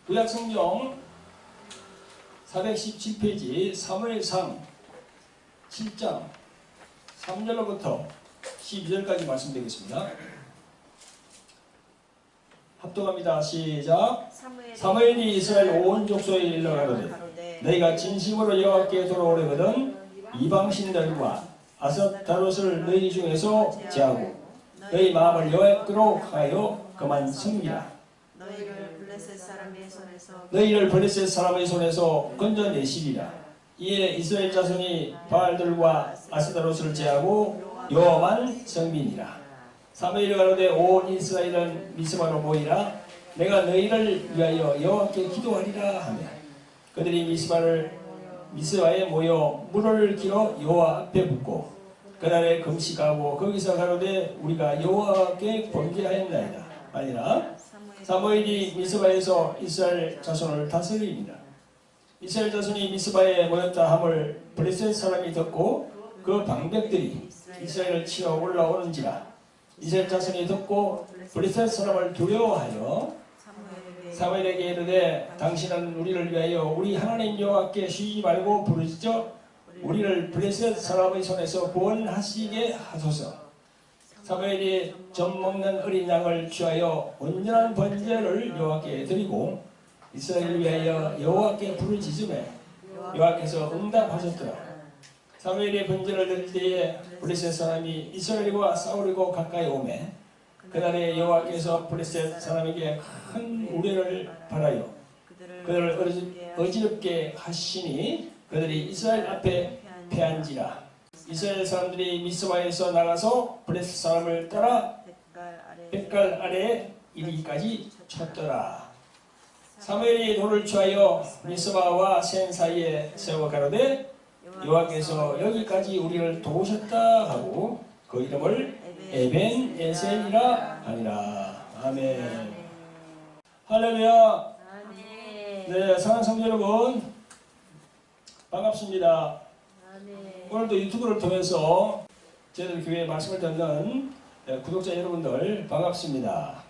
구약성경 417페이지 사무엘상 7장 3절로부터 12절까지 말씀드리겠습니다. 합독합니다. 시작. 사무엘이 이스라엘 온 족속에 일러 가로되 너희가 진심으로 여호와께 돌아오려거든 이방신들과 아스타롯을 너희 중에서 제하고 너희 마음을 여호와께로 하여 그만 섬기라. 너희를 블레셋 사람의 손에서 건져내시리라. 이에 이스라엘 자손이 바알들과 아스타롯을 제하고 여호와만 섬기니라. 사무엘이 가로되 온 이스라엘은 미스바로 모이라. 내가 너희를 위하여 여호와께 기도하리라 하며 그들이 미스바에 모여 물을 길어 여호와 앞에 붓고 그날에 금식하고 거기서 가로되 우리가 여호와께 범죄하였나이다 아니라 사무엘이 미스바에서 이스라엘 자손을 다스립니다. 이스라엘 자손이 미스바에 모였다 함을 블레셋 사람이 듣고 그 방백들이 이스라엘을 치러 올라오는지라. 이스라엘 자손이 듣고 블레셋 사람을 두려워하여 사무엘에게 이르되 당신은 우리를 위하여 우리 하나님 여호와께 쉬지 말고 부르짖어 우리를 블레셋 사람의 손에서 구원하시게 하소서. 사무엘이 젖 먹는 어린 양을 취하여 온전한 번제를 여호와께 드리고 이스라엘을 위하여 여호와께 부르짖음에 여호와께서 응답하셨더라. 사무엘이 번제를 드릴 때에 블레셋 사람이 이스라엘과 싸우려고 가까이 오매 그날에 여호와께서 블레셋 사람에게 큰 우레를 발하여 그들을 어지럽게 하시니 그들이 이스라엘 앞에 패한지라. 이스라엘 사람들이 미스바에서 나가서 블레셋 사람을 따라 뱃갈 아래에 이르기까지 쳤더라. 사무엘이 돌을 취하여 미스바와 센 사이에 세워 가로되 여호와께서 여기까지 우리를 도우셨다 하고 그 이름을 에벤에셀이라 하니라. 아멘. 할렐루야. 네, 사랑하는 성도 여러분 반갑습니다. 오늘도 유튜브를 통해서 저희들 교회 말씀을 듣는 구독자 여러분들 반갑습니다.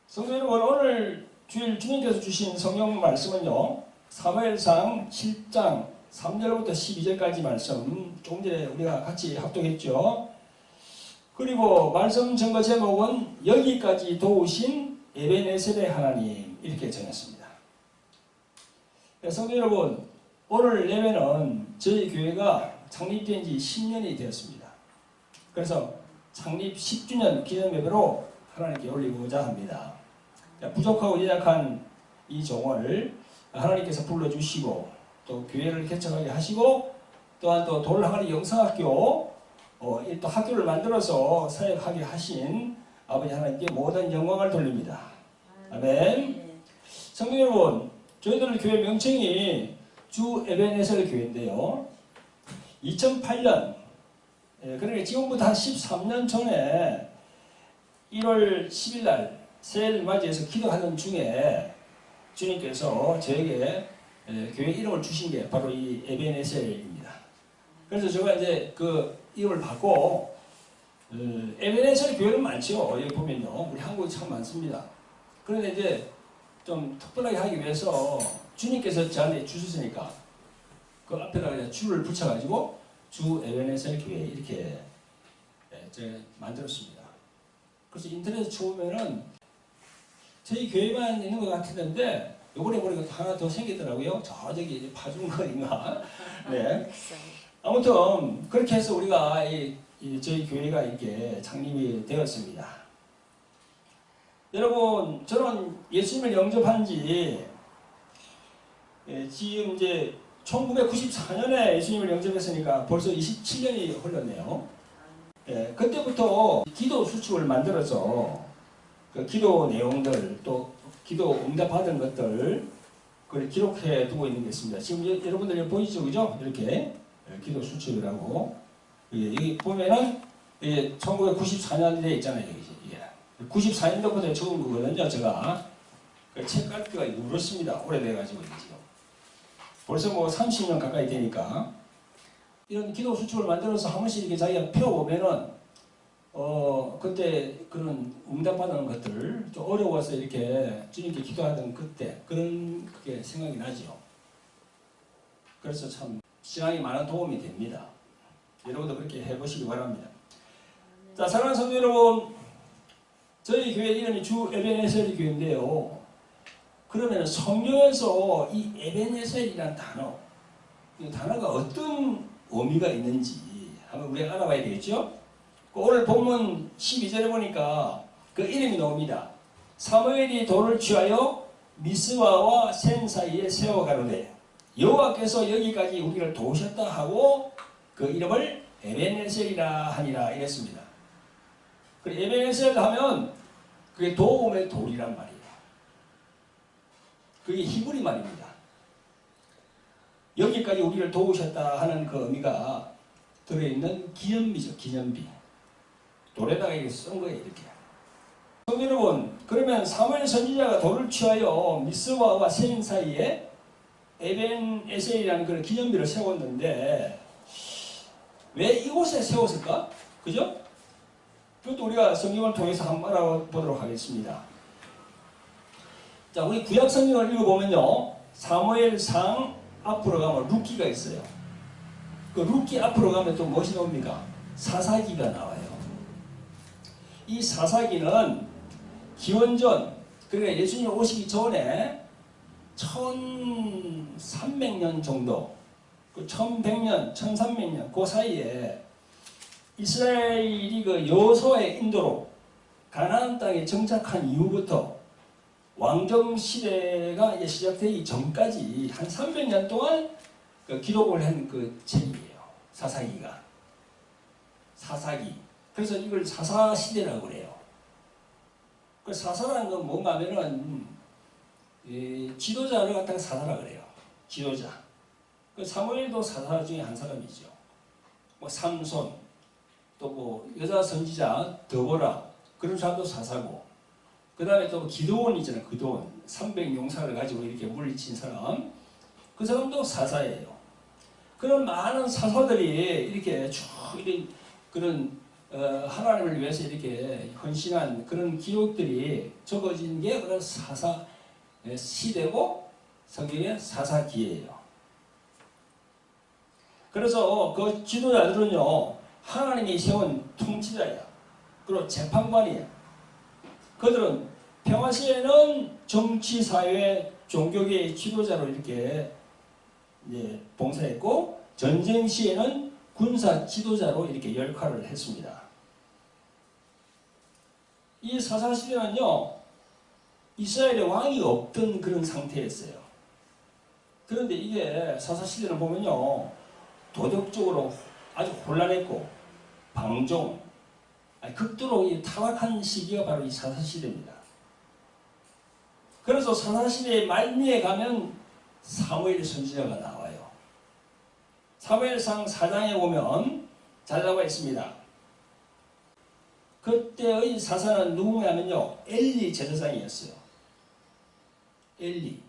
성도 여러분, 오늘 주님께서 주신 성경 말씀은요, 사무엘상 7장 3절부터 12절까지 말씀 조금 전에 우리가 같이 합독했죠. 그리고 말씀 전거 제목은 여기까지 도우신 에벤에셀의 하나님 이렇게 정했습니다. 성도 여러분, 오늘 예배는 저희 교회가 창립된 지 10년이 되었습니다. 그래서 창립 10주년 기념 예배로 하나님께 올리고자 합니다. 부족하고 연약한 이 종을 하나님께서 불러주시고 또 교회를 개척하게 하시고 또한 또 돌항아리 영성학교 또 학교를 만들어서 사역하게 하신 아버지 하나님께 모든 영광을 돌립니다. 아멘. 성도 여러분, 저희들 교회 명칭이 주 에벤에셀 교회인데요. 2008년, 그러니까 지금부터 한 13년 전에 1월 10일 날 새해를 맞이해서 기도하는 중에 주님께서 저에게 교회 이름을 주신 게 바로 이 에벤에셀입니다. 그래서 제가 이제 그 이름을 받고 에벤에셀 교회는 많죠. 여기 보면요, 우리 한국에 참 많습니다. 그런데 이제 좀 특별하게 하기 위해서 주님께서 저한테 주셨으니까 그 앞에다가 줄을 붙여가지고 주 에벤에셀 교회 이렇게 제가 만들었습니다. 그래서 인터넷에 쳐보면은 저희 교회만 있는 것 같았는데 요번에 보니까 하나 더 생기더라고요. 저기 파주거리인가. 네. 아무튼 그렇게 해서 우리가 저희 교회가 이렇게 창립이 되었습니다. 여러분, 저는 예수님을 영접한 지 지금 이제 1994년에 예수님을 영접했으니까 벌써 27년이 흘렀네요. 그때부터 기도 수칙을 만들어서 그 기도 내용들 또 기도 응답받은 것들 그걸 기록해 두고 있는 게 있습니다. 지금 여러분들 보이시죠, 그죠? 이렇게 기도 수칙이라고 여기 보면은 1994년에 있잖아요. 이게 94년도부터 적은 거거든요. 제가 그 책갈피가 누렇습니다. 오래돼가지고 지금 벌써 뭐 30년 가까이 되니까 이런 기도 수칙을 만들어서 한 번씩 이렇게 자기가 펴보면은 그때 그런 응답받는 것들 좀 어려워서 이렇게 주님께 기도하던 그때 그런 그게 생각이 나죠. 그래서 참 신앙에 많은 도움이 됩니다. 여러분도 그렇게 해보시기 바랍니다. 자, 사랑하는 성도 여러분, 저희 교회 이름이 주 에베네셀 교회인데요. 그러면 성경에서 이 에베네셀이라는 단어, 이 단어가 어떤 의미가 있는지 한번 우리가 알아봐야 되겠죠? 오늘 본문 12절에 보니까 그 이름이 나옵니다. 사무엘이 돌을 취하여 미스바와 센 사이에 세워 가로되 여호와께서 여기까지 우리를 도우셨다 하고 그 이름을 에베네셀이라 하니라 이랬습니다. 그 에베네셀 하면 그게 도움의 돌이란 말이에요. 그게 히브리 말입니다. 여기까지 우리를 도우셨다 하는 그 의미가 들어있는 기념비죠. 기념비. 돌에다가 이렇게 쓴 거예요. 이렇게. 성도 여러분, 그러면 사무엘 선지자가 돌을 취하여 미스바와 센 사이에 에벤에셀이라는 그런 기념비를 세웠는데 왜 이곳에 세웠을까? 그죠? 그것도 우리가 성경을 통해서 한번 알아보도록 하겠습니다. 자, 우리 구약 성경을 읽어보면요. 사무엘상 앞으로 가면 룻기가 있어요. 그 룻기 앞으로 가면 또 무엇이 나옵니까? 사사기가 나와요. 이 사사기는 기원전, 그러니까 예수님 오시기 전에 1300년 정도, 그 1100년, 1300년 그 사이에 이스라엘이 그 여호수아의 인도로 가나안 땅에 정착한 이후부터 왕정 시대가 시작되기 전까지 한 300년 동안 그 기록을 한 그 책이에요. 사사기가. 사사기. 그래서 이걸 사사시대라고 그래요. 그 사사라는 건 뭔가 하면은 지도자를 갖다가 사사라 그래요. 지도자. 그 사무엘도 사사 중에 한 사람이죠. 뭐 삼손, 또 뭐 여자 선지자 드보라 그런 사람도 사사고, 그 다음에 또 기드온 있잖아요. 기드온 300용사를 가지고 이렇게 물리친 사람, 그 사람도 사사예요. 그런 많은 사사들이 이렇게 쭉 이런 그런 하나님을 위해서 이렇게 헌신한 그런 기록들이 적어진 게 그런 사사 시대고 성경의 사사기예요. 그래서 그 지도자들은요, 하나님이 세운 통치자야. 그리고 재판관이야. 그들은 평화시에는 정치, 사회, 종교계의 지도자로 이렇게 봉사했고, 전쟁 시에는 군사 지도자로 이렇게 역할을 했습니다. 이 사사시대는요, 이스라엘에 왕이 없던 그런 상태였어요. 그런데 이게 사사시대를 보면요, 도덕적으로 아주 혼란했고, 방종, 극도로 타락한 시기가 바로 이 사사시대입니다. 그래서 사사시대의 말미에 가면 사무엘 선지자가 나와요. 사무엘상 4장에 보면 자자가 있습니다. 그때의 사사는 누구냐면요, 엘리 제사장이었어요. 엘리.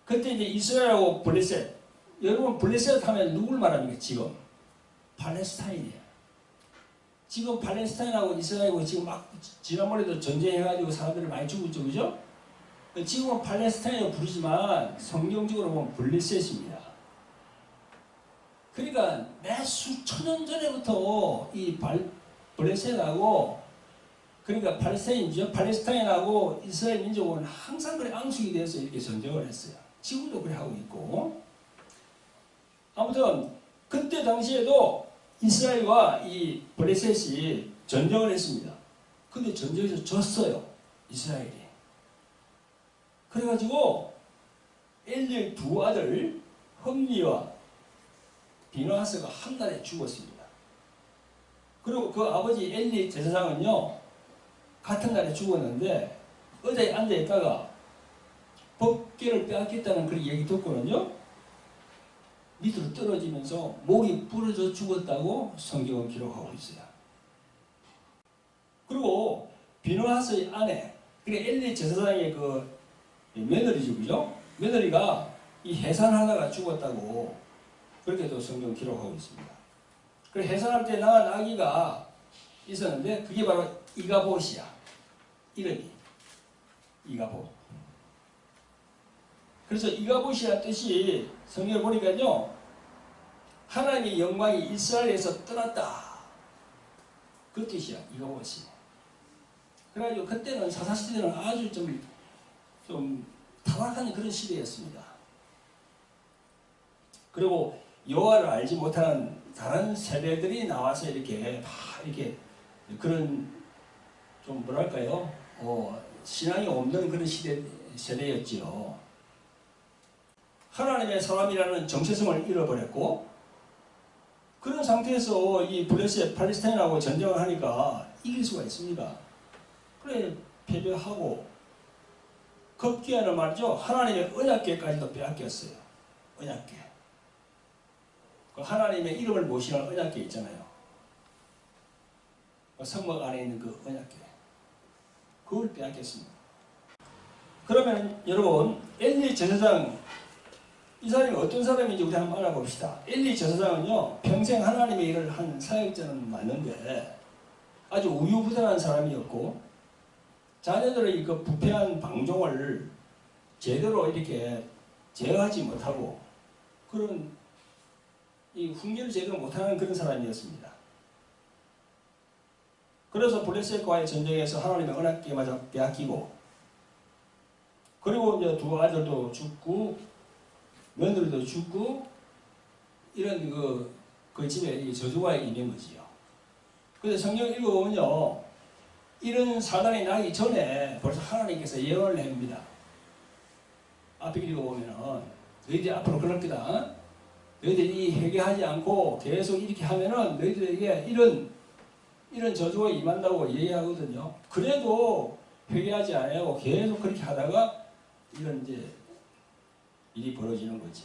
그때 이제 이스라엘하고 블레셋. 여러분 블레셋 하면 누굴 말합니까? 지금 팔레스타인이에요. 지금 팔레스타인하고 이스라엘하고 지금 막 지난번에도 전쟁해가지고 사람들을 많이 죽었죠, 그죠? 지금은 팔레스타인이라고 부르지만 성경적으로 보면 블레셋입니다. 그러니까 몇 수천 년 전에부터 이 블레셋하고, 그러니까 팔레스타인이죠. 팔레스타인하고 이스라엘 민족은 항상 그래 앙숙이 되어서 이렇게 전쟁을 했어요. 지금도 그래 하고 있고. 아무튼 그때 당시에도 이스라엘과 이 블레셋이 전쟁을 했습니다. 근데 전쟁에서 졌어요. 이스라엘이. 그래가지고 엘리의 두 아들 험리와 비느하스가 한 달에 죽었습니다. 그리고 그 아버지 엘리 제사장은요, 같은 날에 죽었는데 의자에 앉아있다가 법궤를 빼앗겼다는 그런 얘기 듣고는요, 밑으로 떨어지면서 목이 부러져 죽었다고 성경은 기록하고 있어요. 그리고 비느하스의 아내, 그래 엘리 제사장의 그 며느리죠, 그죠? 며느리가 이 해산하다가 죽었다고 그렇게도 성경 기록하고 있습니다. 그래 해산할 때 낳은 아기가 있었는데 그게 바로 이가봇이야. 이름이 이가봇. 그래서 이가봇이라는 뜻이 성경을 보니까요, 하나님의 영광이 이스라엘에서 떠났다, 그 뜻이야. 이가봇이. 그래가지고 그때는 사사시대는 아주 좀 타락한 그런 시대였습니다. 그리고 여호와를 알지 못하는 다른 세대들이 나와서 이렇게 그런 좀 뭐랄까요, 신앙이 없는 그런 세대였지요. 하나님의 사람이라는 정체성을 잃어버렸고, 그런 상태에서 이 블레셋 팔레스타인하고 전쟁을 하니까 이길 수가 있습니까? 그래 패배하고, 급기야는 말이죠, 하나님의 언약궤까지도 빼앗겼어요. 언약궤. 그 하나님의 이름을 모시는 언약궤 있잖아요. 그 성막 안에 있는 그 언약궤, 그걸 빼앗겼습니다. 그러면 여러분, 엘리 제사장, 이 사람이 어떤 사람인지 우리 한번 알아봅시다. 엘리 제사장은요, 평생 하나님의 일을 한 사역자는 맞는데 아주 우유부단한 사람이었고, 자녀들의 그 부패한 방종을 제대로 이렇게 제어하지 못하고, 그런 이 훈계를 제대로 못하는 그런 사람이었습니다. 그래서 블레셋과의 전쟁에서 하나님의 언약궤마저 빼앗기고, 그리고 이제 두 아들도 죽고 며느리도 죽고, 이런 그 집에 저주가 있는 거지요. 그래서 성경 읽어보면요, 이런 사단이 나기 전에 벌써 하나님께서 예언을 합니다. 앞에 읽어보면은 너희들이 앞으로 그럴 거다. 너희들이 회개하지 않고 계속 이렇게 하면은 너희들에게 이런 저주가 임한다고 얘기하거든요. 그래도 회개하지 않고 계속 그렇게 하다가 이런 이제 일이 벌어지는 거죠.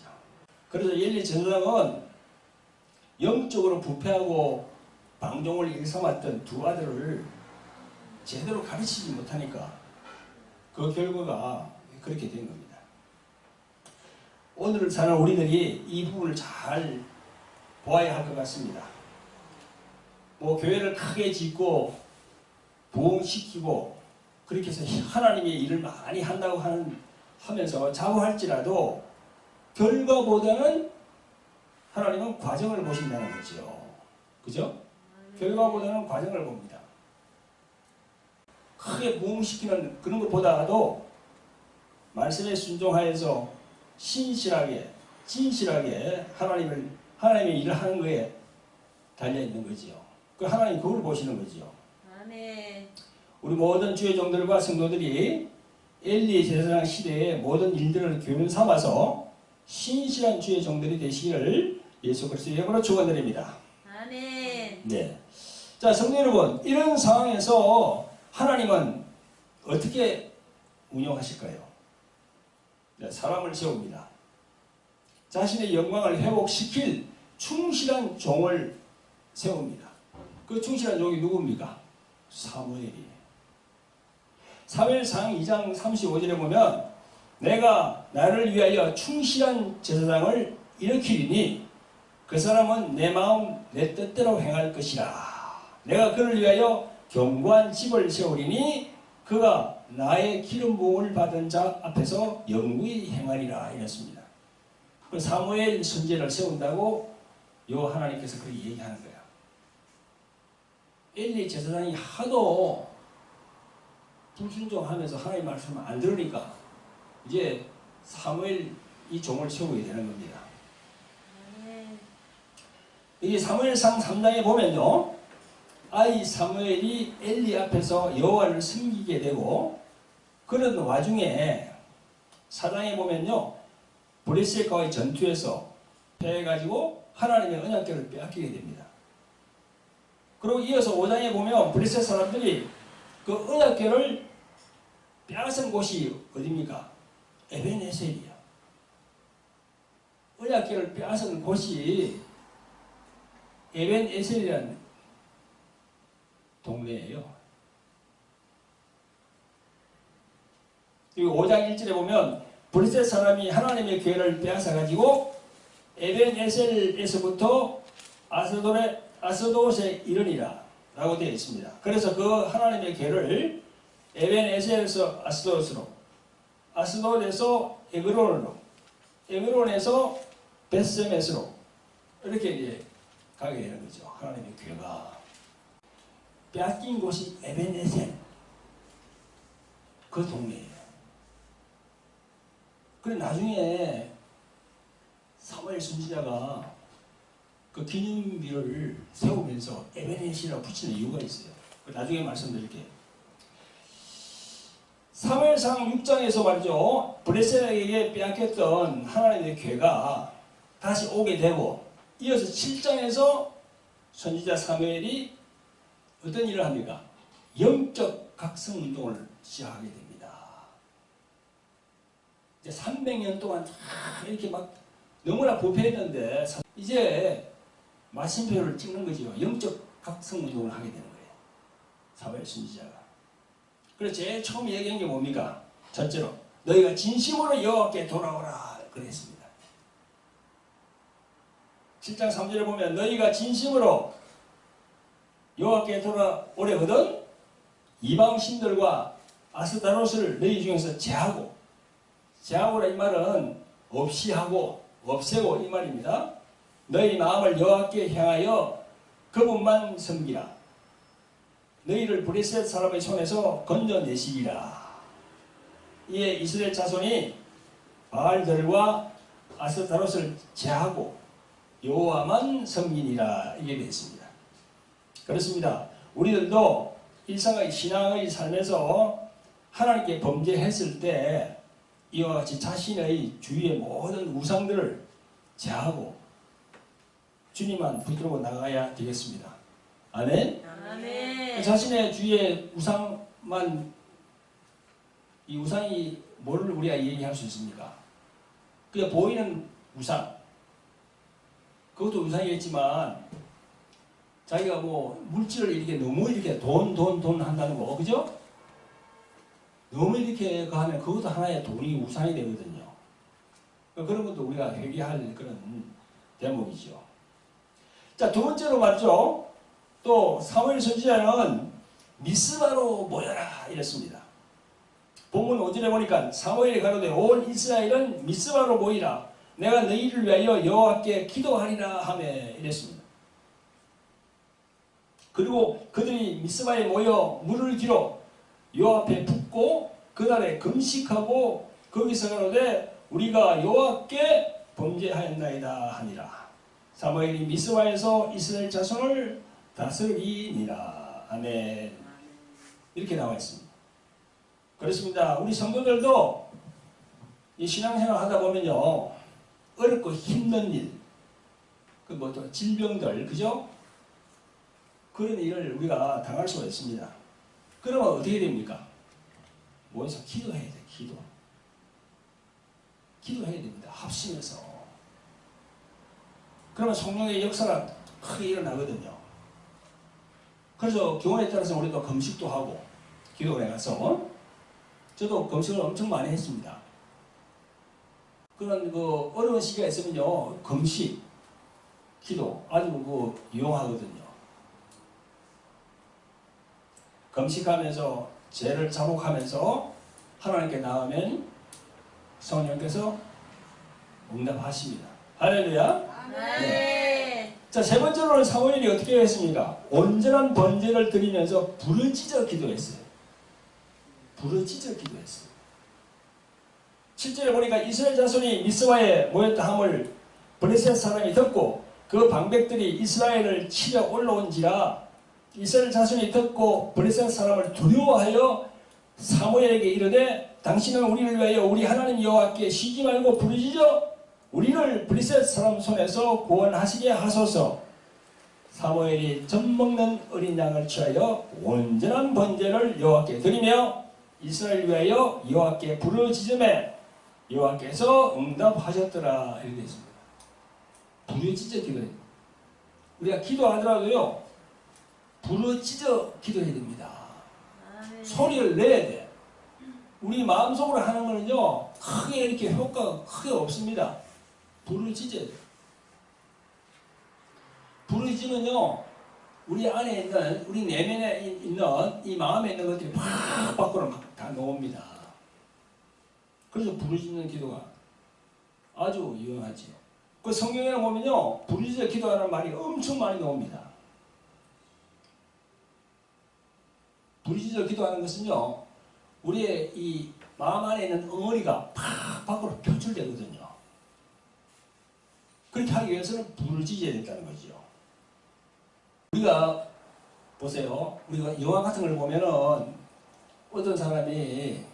그래서 엘리 제사장은 영적으로 부패하고 방종을 일삼았던 두 아들을 제대로 가르치지 못하니까 그 결과가 그렇게 된 겁니다. 오늘 사는 우리들이 이 부분을 잘 보아야 할 것 같습니다. 뭐 교회를 크게 짓고 부흥시키고 그렇게 해서 하나님의 일을 많이 한다고 하면서 자부할지라도 결과보다는 하나님은 과정을 보신다는 거죠. 그죠? 결과보다는 과정을 봅니다. 크게 부흥시키는 그런 것보다도 말씀에 순종하여서 신실하게 진실하게 하나님의 일을 하는 거에 달려있는 거지요. 그 하나님 그걸 보시는 거지요. 아멘. 우리 모든 주의 종들과 성도들이 엘리 제사장 시대의 모든 일들을 교훈 삼아서 신실한 주의 종들이 되시기를 예수 그리스도의 이름으로 축원드립니다. 아멘. 네. 자, 성도 여러분, 이런 상황에서 하나님은 어떻게 운영하실까요? 네, 사람을 세웁니다. 자신의 영광을 회복시킬 충실한 종을 세웁니다. 그 충실한 종이 누굽니까? 사무엘이에요. 사무엘상 2장 35절에 보면 내가 나를 위하여 충실한 제사장을 일으키리니 그 사람은 내 마음 내 뜻대로 행할 것이라. 내가 그를 위하여 견고한 집을 세우리니 그가 나의 기름 부음을 받은 자 앞에서 영구히 행하리라 이랬습니다. 그 사무엘 선지자를 세운다고 요 하나님께서 그렇게 얘기하는 거야. 엘리 제사장이 하도 불순종하면서 하나님 말씀을 안 들으니까 이제 사무엘 이 종을 세우게 되는 겁니다. 이 사무엘상 3장에 보면요, 아이 사무엘이 엘리 앞에서 여호와를 섬기게 되고, 그런 와중에 4장에 보면요, 블레셋과의 전투에서 패해가지고 하나님의 언약궤를 빼앗기게 됩니다. 그리고 이어서 5장에 보면 블레셋 사람들이 그 언약궤를 빼앗은 곳이 어디입니까? 에벤에셀이야. 언약궤를 빼앗은 곳이 에벤에셀이라는 동네예요. 그리고 5장 1절에 보면 블레셋 사람이 하나님의 궤를 빼앗아가지고 에벤에셀에서부터 아스돗에 이르니라. 라고 되어 있습니다. 그래서 그 하나님의 궤를 에벤에셀에서 아스도스로, 아스도드에서 에그론으로, 에그론에서 베스메스로 이렇게 이제 가게 되는 거죠. 하나님의 궤가 빼앗긴 곳이 에벤에셀 그 동네예요. 그래 나중에 사무엘 선지자가 그 기념비를 세우면서 에벤에셀이라고 붙이는 이유가 있어요. 나중에 말씀드릴게요. 사무엘상 6장에서 말이죠. 브레셀에게 빼앗겼던 하나님의 궤가 다시 오게 되고 이어서 7장에서 선지자 사무엘이 어떤 일을 합니까? 영적 각성 운동을 시작하게 됩니다. 이제 300년 동안 이렇게 막 너무나 부패했는데 이제 마침표를 찍는 거죠. 영적 각성 운동을 하게 되는 거예요. 사무엘 선지자가. 그래서 제일 처음 얘기한 게 뭡니까? 첫째로 너희가 진심으로 여호와께 돌아오라 그랬습니다. 7장 3절에 보면 너희가 진심으로 여호와께 돌아오려거든 이방 신들과 아스타롯을 너희 중에서 제하고라 이 말은 없이 하고 없애고 이 말입니다. 너희 마음을 여호와께 향하여 그분만 섬기라. 너희를 브레셋 사람의 손에서 건져내시리라. 이에 이스라엘 자손이 바알들과 아스타롯을 제하고 여호와만 섬기니라 이게 되었습니다. 그렇습니다. 우리들도 일상의 신앙의 삶에서 하나님께 범죄했을 때 이와 같이 자신의 주위의 모든 우상들을 제하고 주님만 붙들고 나가야 되겠습니다. 아멘. 아멘. 자신의 주위의 우상만 이 우상이 뭐를 우리가 얘기할 수 있습니까? 그게 보이는 우상 그것도 우상이겠지만 자기가 뭐 물질을 이렇게 너무 이렇게 돈 한다는 거 그죠? 너무 이렇게 하면 그것도 하나의 돈이 우상이 되거든요. 그런 것도 우리가 회개할 그런 대목이죠. 자, 두 번째로 말이죠. 또 사무엘 선지자는 미스바로 모여라 이랬습니다. 본문 5절에 보니까 사무엘이 가로되 온 이스라엘은 미스바로 모이라 내가 너희를 위하여 여호와께 기도하리라 하며 이랬습니다. 그리고 그들이 미스바에 모여 물을 길어 여호와 앞에 붓고 그날에 금식하고 거기서 가로되 우리가 여호와께 범죄하였나이다 하니라. 사무엘이 미스바에서 이스라엘 자손을 다스리니라. 아멘. 이렇게 나와 있습니다. 그렇습니다. 우리 성도들도 이 신앙생활 하다 보면요 어렵고 힘든 일, 그 뭐 또 질병들, 그죠? 그런 일을 우리가 당할 수가 있습니다. 그러면 어떻게 됩니까? 모여서 기도해야 돼, 기도해야 됩니다. 합심해서. 그러면 성령의 역사가 크게 일어나거든요. 그래서 경우에 따라서 우리도 금식도 하고, 기도에 가서. 저도 금식을 엄청 많이 했습니다. 그런 그 어려운 시기가 있으면요, 금식, 기도 아주 유용하거든요. 금식하면서 죄를 자복하면서 하나님께 나오면 성령께서 응답하십니다. 할렐루야. 네. 자, 세 번째로는 사무엘이 어떻게 했습니까? 온전한 번제를 드리면서 부르짖어 기도했어요. 7절에 보니까 이스라엘 자손이 미스바에 모였다 함을 브레셋 사람이 듣고 그 방백들이 이스라엘을 치려 올라온지라 이스라엘 자손이 듣고 브레셋 사람을 두려워하여 사무엘에게 이르되 당신은 우리를 위하여 우리 하나님 여호와께 쉬지 말고 부르짖어 우리를 브레셋 사람 손에서 구원하시게 하소서. 사무엘이 젖 먹는 어린 양을 취하여 온전한 번제를 여호와께 드리며 이스라엘 위하여 여호와께 부르짖음에 여호와께서 응답하셨더라 이렇게 있습니다. 부르짖어 기도해야 됩니다. 우리가 기도하더라도요 부르짖어 기도해야 됩니다. 아멘. 소리를 내야 돼. 우리 마음속으로 하는 거는요 크게 이렇게 효과가 크게 없습니다. 부르짖어야 돼. 부르짖으면요 우리 안에 있는, 우리 내면에 있는 이 마음에 있는 것들이 막 밖으로 막 다 나옵니다. 그래서 부르짖는 기도가 아주 유용하지요. 그 성경에 보면요, 부르짖어 기도하는 말이 엄청 많이 나옵니다. 부르짖어 기도하는 것은요, 우리의 이 마음 안에 있는 엉어리가 팍 밖으로 표출되거든요. 그렇게 하기 위해서는 부르짖어야 된다는 거죠. 우리가 보세요. 우리가 영화 같은 걸 보면은 어떤 사람이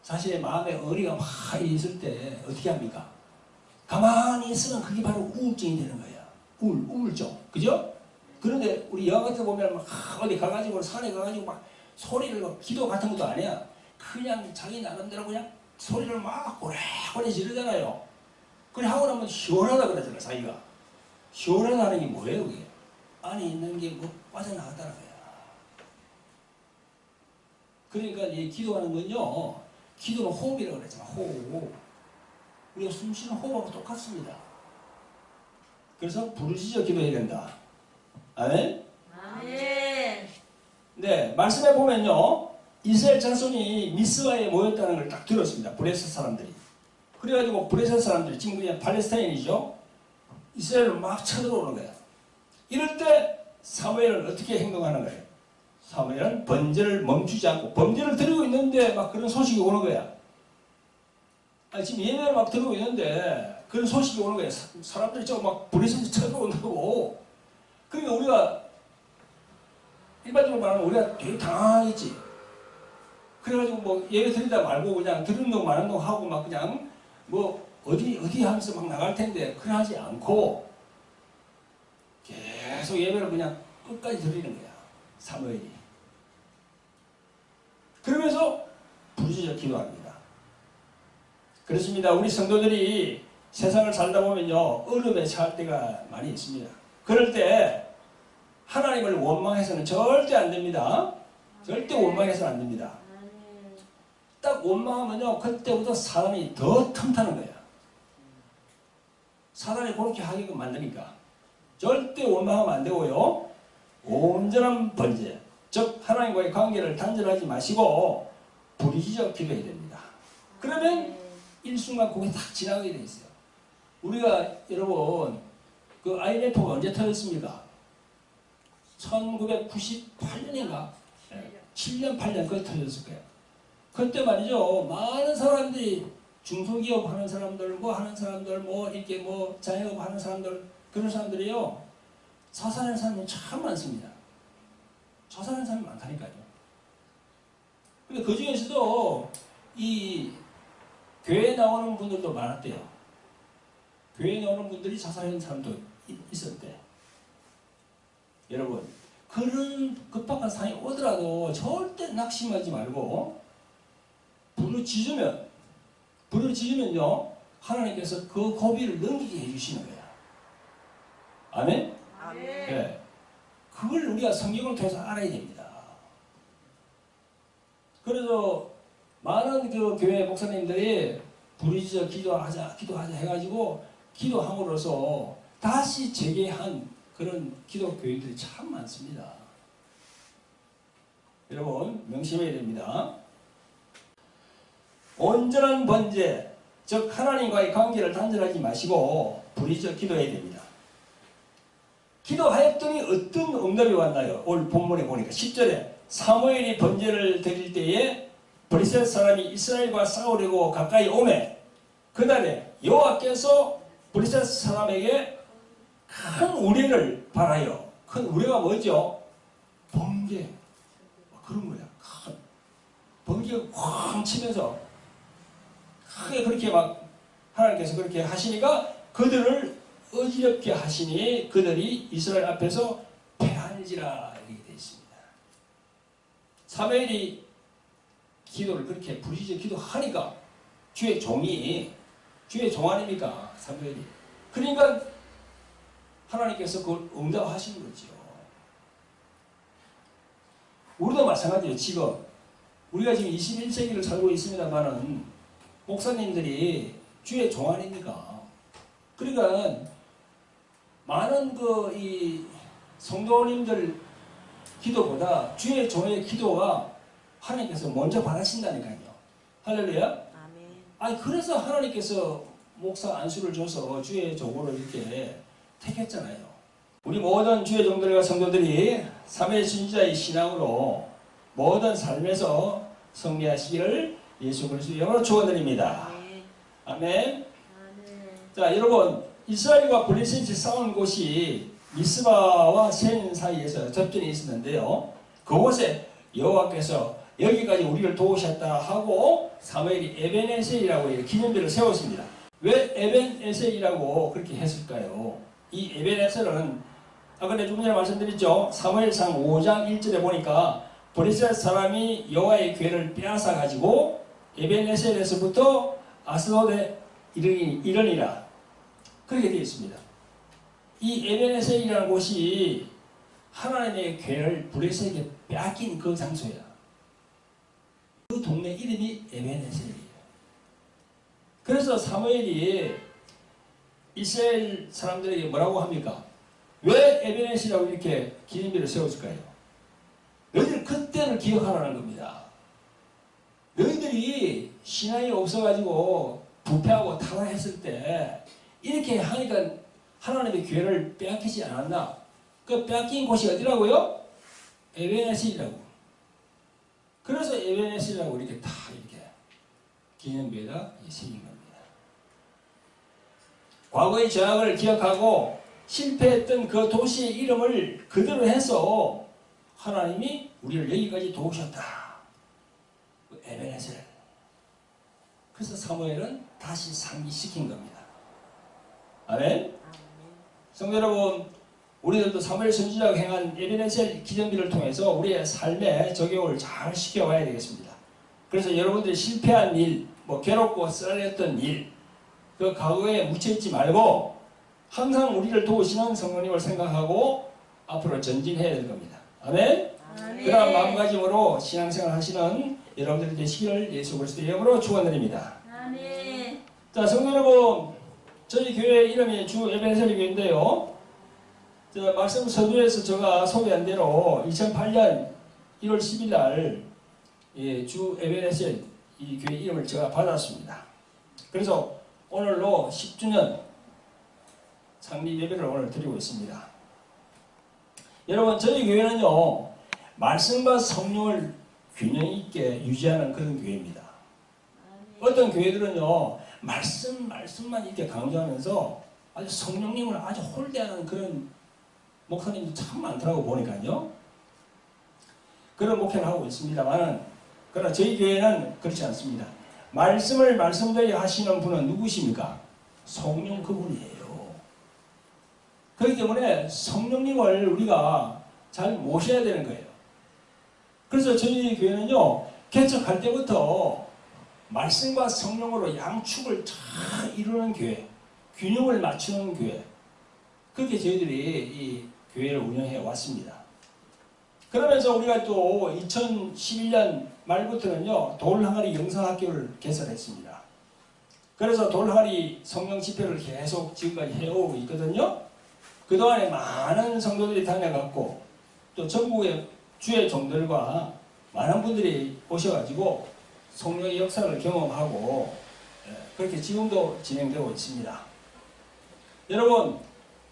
자신의 마음에 엉어리가 막 있을 때 어떻게 합니까? 가만히 있으면 그게 바로 우울증이 되는 거야. 우울증. 그죠? 그런데 우리 영화 같은 거 보면 막 어디 가가지고 산에 가가지고 막 소리를 막 기도 같은 것도 안 해요. 그냥 자기 나름대로 그냥 소리를 막 고래고래 지르잖아요. 그래 하고 나면 시원하다 그러잖아요. 자기가. 시원하다는 게 뭐예요 그게? 안에 있는 게 뭐 빠져나갔다는 거야. 그러니까 이 기도하는 건요, 기도는 호흡이라고 그랬잖아. 호흡. 우리가 숨 쉬는 호흡하고 똑같습니다. 그래서 부르짖어 기도해야 된다. 아멘? 아멘. 네, 말씀해 보면요, 이스라엘 자손이 미스바에 모였다는 걸 딱 들었습니다. 브레셋 사람들이. 그래가지고 브레셋 사람들이, 지금 그냥 팔레스타인이죠, 이스라엘을 막 쳐들어오는 거야. 이럴 때 사무엘은 어떻게 행동하는 거예요? 사무엘은 번제를 멈추지 않고, 번제를 드리고 있는데 막 그런 소식이 오는 거야. 아니, 지금 예배를 막 드리고 있는데 그런 소식이 오는 거야. 사람들이 저거 막 브레셋이 쳐들어온다고. 그러니까 우리가 일반적으로 말하면 우리가 되게 당황했지. 그래가지고 뭐 예배 드리다 말고 그냥 들은 동 마는 동 하고 막 그냥 뭐 어디 하면서 막 나갈 텐데, 그래 하지 않고 계속 예배를 그냥 끝까지 드리는 거야. 사무엘이. 그러면서 부르짖어 기도합니다. 그렇습니다. 우리 성도들이 세상을 살다 보면요, 어려움에 처할 때가 많이 있습니다. 그럴 때 하나님을 원망해서는 절대 안 됩니다. 절대 원망해서는 안 됩니다. 딱 원망하면요, 그때부터 사단이 더 틈타는 거야. 사단이 그렇게 하게끔 만드니까 절대 원망하면 안 되고요, 온전한 번제, 즉 하나님과의 관계를 단절하지 마시고 부르짖어 기도해야 됩니다. 그러면 일순간 그게 딱 지나가게 돼 있어요. 우리가 여러분, 그 IMF가 언제 터졌습니까? 1998년인가? 7년, 8년 그때 터졌을 거예요. 그때 말이죠, 많은 사람들이 중소기업 하는 사람들, 뭐 하는 사람들, 뭐 이렇게 뭐 자영업 하는 사람들, 그런 사람들이요, 자살하는 사람이 참 많습니다. 자살하는 사람이 많다니까요. 근데 그 중에서도 이 교회에 나오는 분들도 많았대요. 교회에 나오는 분들이 자살하는 사람도 있었대. 여러분, 그런 급박한 상황이 오더라도 절대 낙심하지 말고 부르짖으면요, 하나님께서 그 고비를 넘기게 해주시는 거야. 아멘? 아멘. 네. 그걸 우리가 성경을 통해서 알아야 됩니다. 그래서 많은 그 교회 목사님들이 부르짖어 기도하자 해가지고 기도함으로써 다시 재개한 그런 기도 교회들이 참 많습니다. 여러분, 명심해야 됩니다. 온전한 번제, 즉 하나님과의 관계를 단절하지 마시고 부르짖어 기도해야 됩니다. 기도하였더니 어떤 응답이 왔나요? 오늘 본문에 보니까 10절에 사무엘이 번제를 드릴 때에 브레셋 사람이 이스라엘과 싸우려고 가까이 오매 그날에 여호와께서 브레셋 사람에게 큰 우레를 발하여, 큰 우레가 뭐죠? 번개. 그런 거야. 큰 번개가 확 치면서 크게 그렇게 막 하나님께서 그렇게 하시니까 그들을 어지럽게 하시니 그들이 이스라엘 앞에서 패할지라 이렇게 되어 있습니다. 사무엘이 기도를 그렇게 부르짖어 기도하니까 주의 종 아닙니까? 사무엘이. 그러니까 하나님께서 그걸 응답하시는 거죠. 우리도 마찬가지예요. 지금 우리가 지금 21세기를 살고 있습니다만은 목사님들이 주의 종 아닙니까? 그러니까 많은 이 성도님들 기도보다 주의 종의 기도가 하나님께서 먼저 받으신다니까요. 할렐루야. 아멘. 아니 그래서 하나님께서 목사 안수를 줘서 주의 종으로 이렇게 택했잖아요. 우리 모든 주의 종들과 성도들이 삼위 진자의 신앙으로 모든 삶에서 승리하시기를 예수 그리스도의 이름으로 축원드립니다. 아멘. 아멘. 아멘. 자, 여러분, 이스라엘과 블레셋이 싸운 곳이 미스바와 센 사이에서 접전이 있었는데요. 그곳에 여호와께서 여기까지 우리를 도우셨다 하고 사무엘이 에벤에셀이라고 기념비를 세웠습니다. 왜 에벤에셀이라고 그렇게 했을까요? 이 에벤에셀은 아까 내가 조금 전에 말씀드렸죠. 사무엘상 5장 1절에 보니까 블레셋 사람이 여호와의 궤를 빼앗아 가지고 에벤에셀에서부터 아스돗에 이르니라 그렇게 되어 있습니다. 이 에벤에셀이라는 곳이 하나님의 궤를 블레셋에게 빼앗긴 그 장소야. 그 동네 이름이 에벤에셀이에요. 그래서 사무엘이 이스라엘 사람들에게 뭐라고 합니까? 왜 에벤에셀이라고 이렇게 기념비를 세웠을까요? 너희들 그때를 기억하라는 겁니다. 너희들이 신앙이 없어가지고 부패하고 타락했을 때 이렇게 하니까 하나님의 기회를 빼앗기지 않았나? 그 빼앗긴 곳이 어디라고요? 에벤에셀이라고. 그래서 에벤에셀이라고 이렇게 다 이렇게 기념비에다 새긴 겁니다. 과거의 죄악을 기억하고 실패했던 그 도시의 이름을 그대로 해서 하나님이 우리를 여기까지 도우셨다. 에벤에셀. 그래서 사무엘은 다시 상기시킨 겁니다. 아멘. 성도 여러분, 우리들도 사무엘 선지자가 행한 에벤에셀 기념비를 통해서 우리의 삶에 적용을 잘 시켜와야 되겠습니다. 그래서 여러분들이 실패한 일, 괴롭고 쓰라렸던 일, 그 과거에 묻혀있지 말고 항상 우리를 도우시는 성령님을 생각하고 앞으로 전진해야 될 겁니다. 아멘. 아멘. 그런 마음가짐으로 신앙생활 하시는 여러분들이 되시기를 예수 그리스도의 이름으로 축원드립니다. 아멘. 자, 성도 여러분, 저희 교회 이름이 주 에벤에셀 교회인데요. 말씀 서두에서 제가 소개한 대로 2008년 1월 10일 날 주 에벤에셀 이 교회 이름을 제가 받았습니다. 그래서 오늘로 10주년 창립 예배를 오늘 드리고 있습니다. 여러분, 저희 교회는요, 말씀과 성령을 균형 있게 유지하는 그런 교회입니다. 어떤 교회들은요, 말씀만 이렇게 강조하면서 아주 성령님을 아주 홀대하는 그런 목사님도 참 많더라고 보니까요. 그런 목회를 하고 있습니다만, 그러나 저희 교회는 그렇지 않습니다. 말씀을 말씀대로 하시는 분은 누구십니까? 성령 그분이에요. 그렇기 때문에 성령님을 우리가 잘 모셔야 되는 거예요. 그래서 저희 교회는요, 개척할 때부터 말씀과 성령으로 양축을 잘 이루는 교회, 균형을 맞추는 교회, 그렇게 저희들이 이 교회를 운영해 왔습니다. 그러면서 우리가 또 2011년 말부터는요, 돌항아리 영상학교를 개설했습니다. 그래서 돌항아리 성령 집회를 계속 지금까지 해오고 있거든요. 그동안에 많은 성도들이 다녀갔고, 또 전국의 주의 종들과 많은 분들이 오셔가지고 성령의 역사를 경험하고 그렇게 지금도 진행되고 있습니다. 여러분,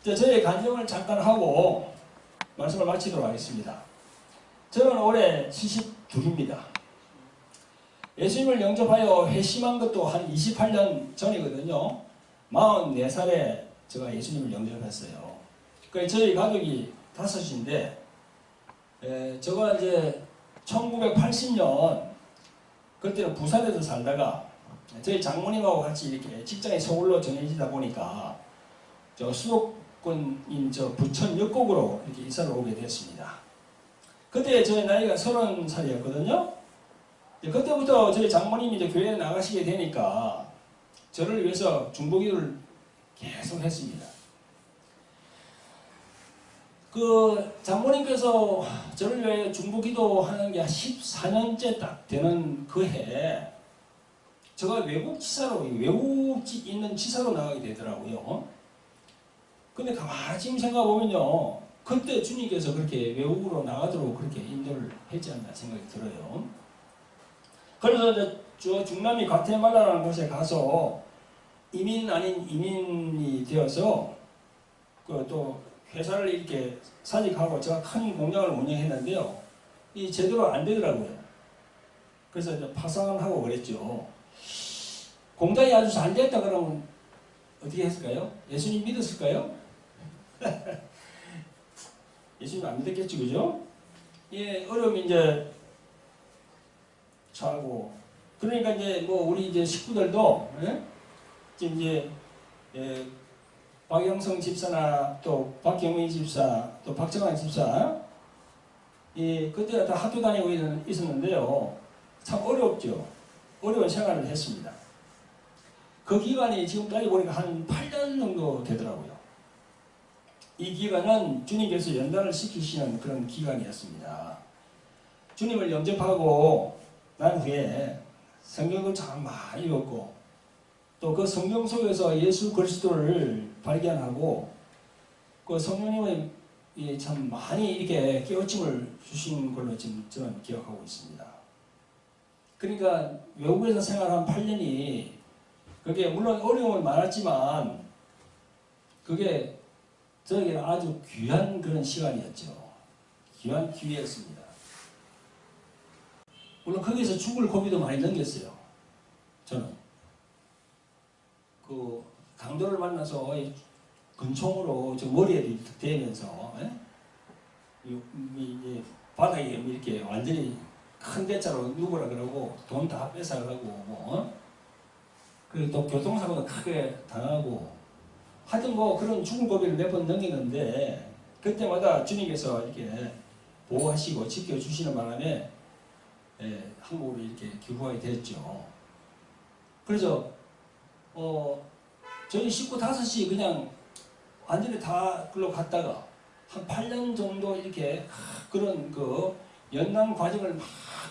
저의 간증을 잠깐 하고 말씀을 마치도록 하겠습니다. 저는 올해 72입니다. 예수님을 영접하여 회심한 것도 한 28년 전이거든요. 44살에 제가 예수님을 영접했어요. 그래서 저희 가족이 5인데, 제가 이제 1980년, 그때는 부산에서 살다가 저희 장모님하고 같이 이렇게 직장이 서울로 정해지다 보니까 저 수도권인 저 부천 역곡으로 이렇게 이사를 오게 됐습니다. 그때 저희 나이가 30살이었거든요. 그때부터 저희 장모님이 이제 교회에 나가시게 되니까 저를 위해서 중보기도를 계속 했습니다. 그 장모님께서 저를 위해 중보기도 하는 게 14년째 딱 되는 그 해에 제가 외국 있는 지사로 나가게 되더라고요. 근데 가만히 지금 생각해보면요, 그때 주님께서 그렇게 외국으로 나가도록 그렇게 인도를 했지 않나 생각이 들어요. 그래서 이제 저 중남미 과테말라라는 곳에 가서 이민 아닌 이민이 되어서 그 또 회사를 이렇게 사직하고 제가 큰 공장을 운영했는데요. 이 제대로 안 되더라고요. 그래서 이제 파산하고 그랬죠. 공장이 아주 잘 됐다 그러면 어떻게 했을까요? 예수님 믿었을까요? 예수님 안 믿었겠지, 그죠? 예, 어려움이 이제 처하고. 그러니까 이제 뭐 우리 이제 식구들도, 예? 이제, 예, 박영성 집사나 또 박경희 집사, 또 박정환 집사, 예, 그때가 다 학교 다니고 있었는데요. 참 어렵죠. 어려운 생활을 했습니다. 그 기간이 지금까지 보니까 한 8년 정도 되더라고요. 이 기간은 주님께서 연단을 시키시는 그런 기간이었습니다. 주님을 영접하고 난 후에 성경을 참 많이 읽었고 또 그 성경 속에서 예수 그리스도를 발견하고 그 성령님의 참 많이 이렇게 깨우침을 주신 걸로 지금 저는 기억하고 있습니다. 그러니까 외국에서 생활한 8년이 그게 물론 어려움은 많았지만 그게 저에게는 아주 귀한 그런 시간이었죠. 귀한 기회였습니다. 물론 거기서 죽을 고비도 많이 넘겼어요. 저는 그 강도를 만나서 근총으로 저 머리에 대면서 이제 바닥에 이렇게 완전히 큰 대자로 누구라 그러고 돈 다 뺏어가고 뭐 그리고 또 교통사고도 크게 당하고 하여튼 뭐 그런 죽을 고비를 몇 번 넘기는데 그때마다 주님께서 이렇게 보호하시고 지켜주시는 바람에 한국으로 이렇게 귀국하게 됐죠. 그래서 저희 식구 5이 그냥 완전히 다 글로 갔다가 한 8년 정도 이렇게 그런 그 연남 과정을 막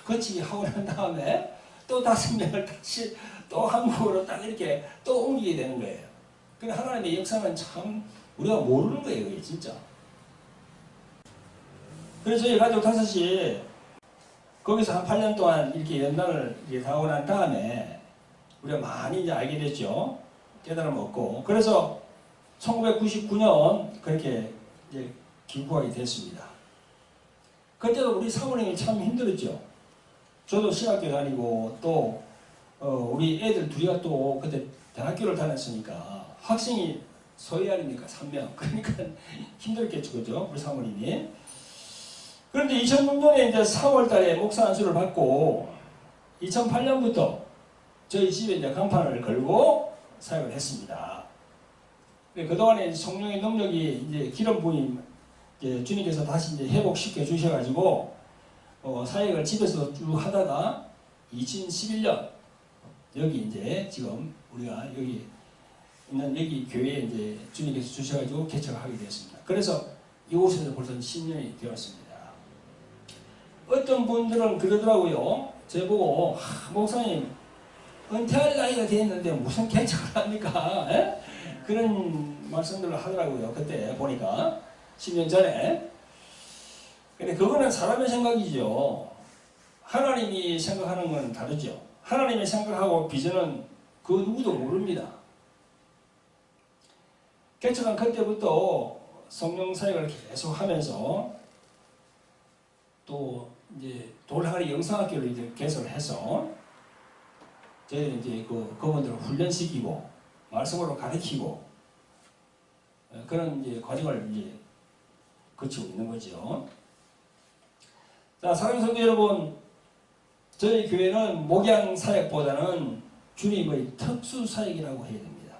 거치게 하고 난 다음에 또 5명을 다시 또 한국으로 딱 이렇게 또 옮기게 되는 거예요. 그 하나님의 역사는 참 우리가 모르는 거예요, 이게 진짜. 그래서 저희 가족 5이 거기서 한 8년 동안 이렇게 연단을 이렇게 하고 난 다음에 우리가 많이 이제 알게 됐죠. 깨달음 얻고. 그래서 1999년 그렇게 이제 귀국하게 됐습니다. 그때도 우리 사모님이 참 힘들었죠. 저도 신학교 다니고 또 우리 애들 둘이가 또 그때 대학교를 다녔으니까 학생이 서해안이니까 3명. 그러니까 힘들겠죠, 그죠? 우리 사모님이. 그런데 2006년에 이제 4월 달에 목사 안수를 받고 2008년부터 저희 집에 이제 간판을 걸고 사역을 했습니다. 그동안에 성령의 능력이 이제 기름 부임 이제 주님께서 다시 이제 회복시켜 주셔가지고 사역을 집에서 쭉 하다가 2011년 여기 이제 지금 우리가 여기 있는 여기 교회에 이제 주님께서 주셔가지고 개척하게 되었습니다. 그래서 이곳에서 벌써 10년이 되었습니다. 어떤 분들은 그러더라고요. 저보고 목사님 은퇴할 나이가 됐는데 무슨 개척을 합니까? 에? 그런 말씀들을 하더라고요. 그때 보니까 10년 전에. 근데 그거는 사람의 생각이죠. 하나님이 생각하는 건 다르죠. 하나님의 생각하고 비전은 그 누구도 모릅니다. 개척한 그때부터 성령 사역을 계속 하면서 또 이제 돌항아리 영성학교를 이제 개설을 해서 저희는 이제 그분들을 훈련시키고 말씀으로 가르치고 그런 이제 과정을 이제 거치고 있는 거죠. 자, 사랑하는 성도 여러분, 저희 교회는 목양 사역보다는 주님의 특수 사역이라고 해야 됩니다.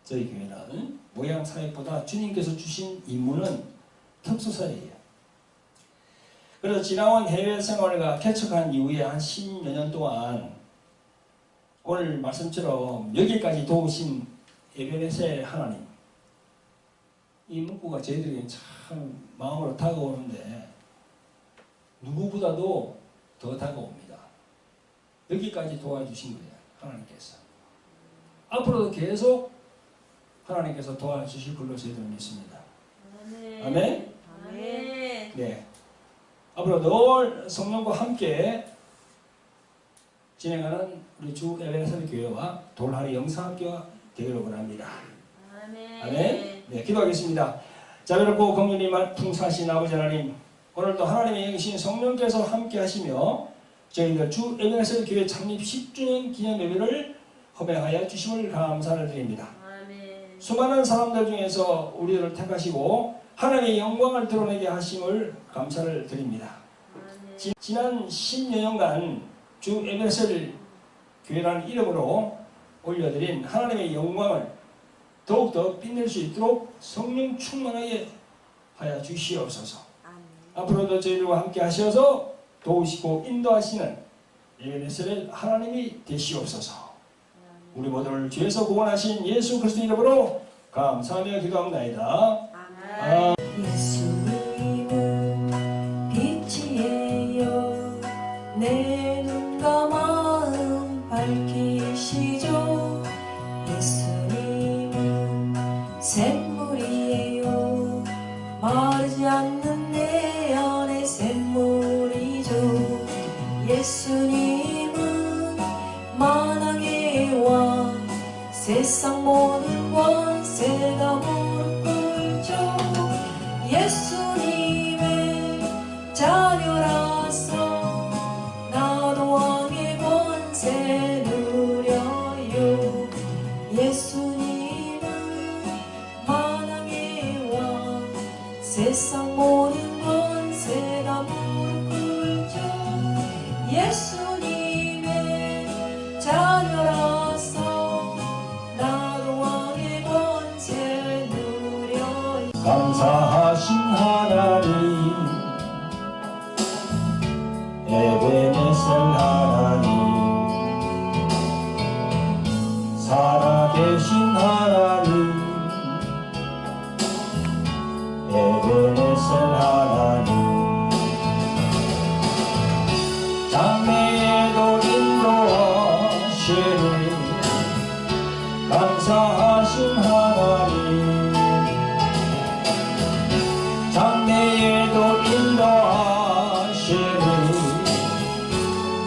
저희 교회는 목양 사역보다 주님께서 주신 임무는 특수 사역이에요. 그래서 지나온 해외 생활과 개척한 이후에 한 10여 년 동안 오늘 말씀처럼 여기까지 도우신 에베네셀 하나님, 이 문구가 저희들에게 참 마음으로 다가오는데 누구보다도 더 다가옵니다. 여기까지 도와주신 거예요. 하나님께서. 앞으로도 계속 하나님께서 도와주실 걸로 저희들은 믿습니다. 아멘. 아멘. 네. 앞으로 늘 성령과 함께 진행하는 우리 주 에베네셀 교회와 돌하리 영상학교가 되기를 원합니다. 아멘. 아멘. 네, 기도하겠습니다. 자비롭고 긍휼히 풍성하신 아버지 하나님, 오늘도 하나님의 영이신 성령께서 함께 하시며 저희들 주 에베네셀 교회 창립 10주년 기념 예배를 허락하여 주심을 감사를 드립니다. 아멘. 수많은 사람들 중에서 우리를 택하시고 하나님의 영광을 드러내게 하심을 감사를 드립니다. 아멘. 지난 10년간 주 에베네셀 교회라는 이름으로 올려드린 하나님의 영광을 더욱더 빛낼 수 있도록 성령 충만하게 하여 주시옵소서. 앞으로도 저희들과 함께 하셔서 도우시고 인도하시는 에베네셀의 하나님이 되시옵소서. 우리 모두를 주에서 구원하신 예수 그리스도 이름으로 감사하며 기도합니다. 아멘. 예수님은 빛이에요. 내 눈과 마음 밝히시죠. 예수님은 샘물이에요. 마르지 않는 내 안의 샘물이죠. 예수님은 만왕의 왕, 세상 모든 권세가 무릎 꿇죠. 예수님의 자녀라서 나도 왕의 권세 누려요. 예수님은 만왕의 왕, 세상 모든 권세가 무릎 꿇죠. 예수님의 자녀라서 나도 왕의 권세 누려요. 감사하신 하나님, 에베네셀 하나님, 살아계신 하나님, 에베네셀 하나님, 장래에도 인도하시는 감사하신 하나님, 장래에도 인도하시는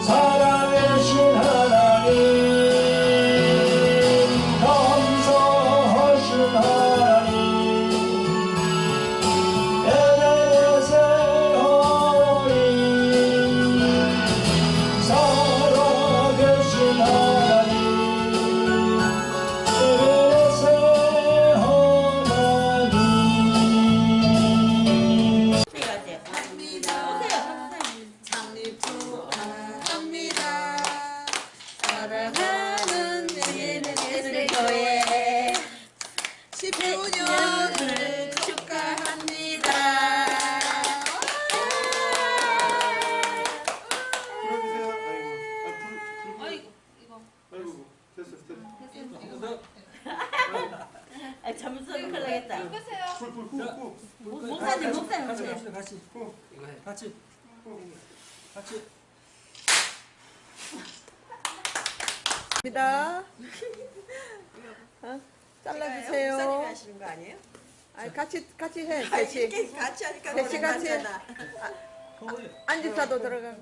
살아계신 하나님, 감사하신 하나님, 에베네셀 하나님, 살아계신 하나님, 에베네셀 하나님. 합니다. 창립 축하합니다. 사랑하는 에베네셀 교회 10주년을 축하합니다. 불러주세요. 아이고, 이거. 아이고, 됐어. 잘못 설명하겠다. 꾹. 목사님. 같이 입니다. 잘라주세요. 목사님이 하시는 거 아니에요? 아니, 같이 해. 이렇게 같이 하니까 같이. 오랜만이잖아. 앉으셔도 들어가.